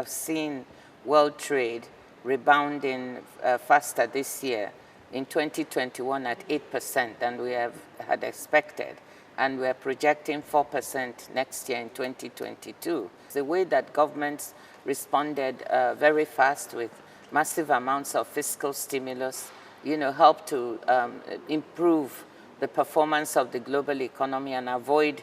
have seen world trade rebounding faster this year in 2021 at 8% than we had expected. And we're projecting 4% next year in 2022. The way that governments responded very fast with massive amounts of fiscal stimulus, helped to improve the performance of the global economy and avoid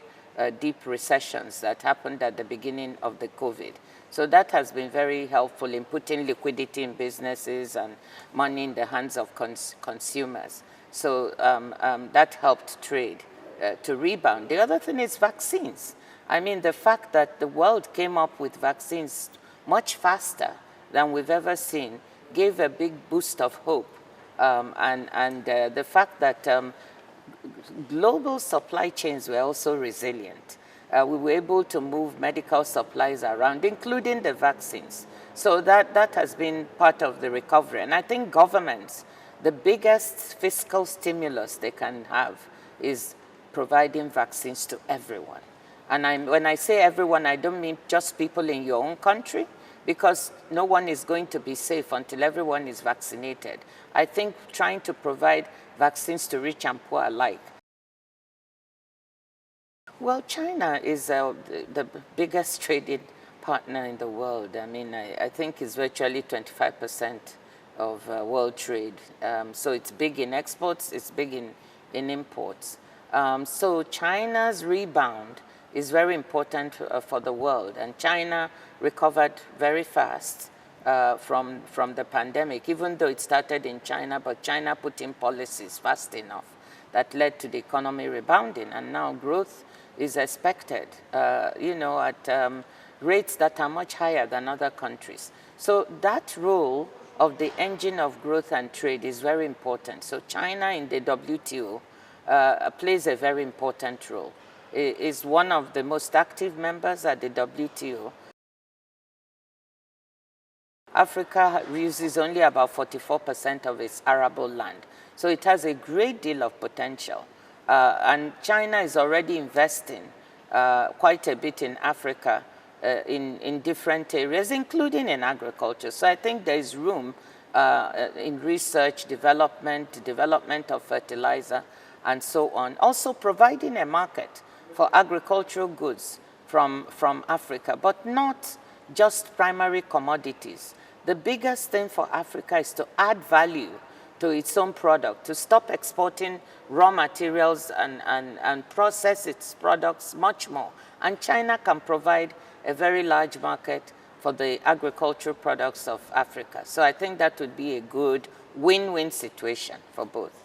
deep recessions that happened at the beginning of the COVID. So that has been very helpful in putting liquidity in businesses and money in the hands of consumers. So that helped trade to rebound. The other thing is vaccines. I mean, the fact that the world came up with vaccines much faster than we've ever seen gave a big boost of hope. The fact that global supply chains were also resilient. We were able to move medical supplies around, including the vaccines. So that has been part of the recovery. And I think governments, the biggest fiscal stimulus they can have is providing vaccines to everyone. And when I say everyone, I don't mean just people in your own country, because no one is going to be safe until everyone is vaccinated. I think trying to provide vaccines to rich and poor alike. Well, China is the biggest trading partner in the world. I mean, I think it's virtually 25% of world trade. So it's big in exports, it's big in imports. So China's rebound is very important for the world. And China recovered very fast from the pandemic, even though it started in China, but China put in policies fast enough that led to the economy rebounding. And now growth is expected, at rates that are much higher than other countries. So that role of the engine of growth and trade is very important. So China in the WTO plays a very important role. It is one of the most active members at the WTO. Africa uses only about 44% of its arable land. So it has a great deal of potential. And China is already investing quite a bit in Africa in different areas, including in agriculture. So I think there is room in research, development of fertilizer, and so on. Also providing a market for agricultural goods from Africa, but not just primary commodities. The biggest thing for Africa is to add value to its own product, to stop exporting raw materials and process its products much more. And China can provide a very large market for the agricultural products of Africa. So I think that would be a good win-win situation for both.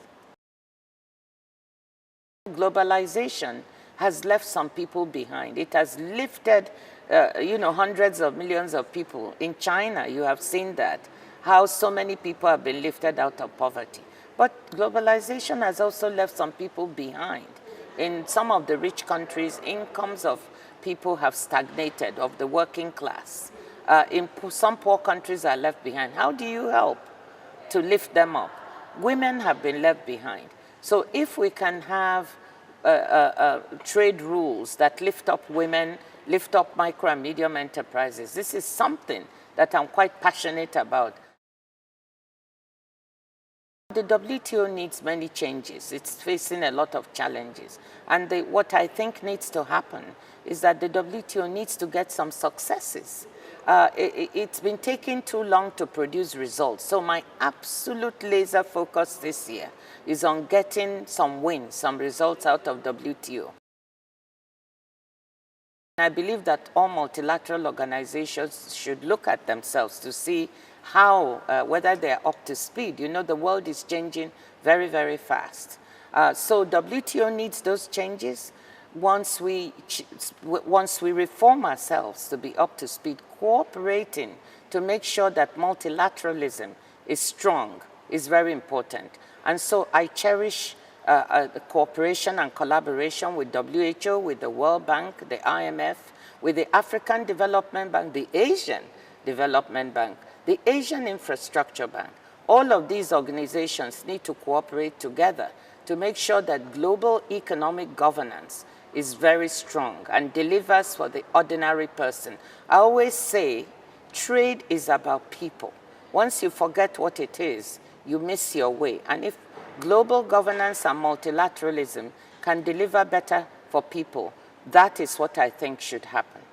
Globalization has left some people behind. It has lifted, hundreds of millions of people. In China, you have seen that, how so many people have been lifted out of poverty. But globalization has also left some people behind. In some of the rich countries, incomes of people have stagnated, of the working class. In some poor countries are left behind. How do you help to lift them up? Women have been left behind. So if we can have trade rules that lift up women, lift up micro and medium enterprises, this is something that I'm quite passionate about. The WTO needs many changes. It's facing a lot of challenges. And what I think needs to happen is that the WTO needs to get some successes. It's been taking too long to produce results. So my absolute laser focus this year is on getting some wins, some results out of WTO. I believe that all multilateral organizations should look at themselves to see how, whether they're up to speed. You know, the world is changing very, very fast. So WTO needs those changes. Once we reform ourselves to be up to speed, cooperating to make sure that multilateralism is strong is very important. And so I cherish cooperation and collaboration with WHO, with the World Bank, the IMF, with the African Development Bank, the Asian Development Bank, the Asian Infrastructure Bank. All of these organizations need to cooperate together to make sure that global economic governance is very strong and delivers for the ordinary person. I always say Trade is about people. Once you forget what it is, you miss your way. And if global governance and multilateralism can deliver better for people, that is what I think should happen.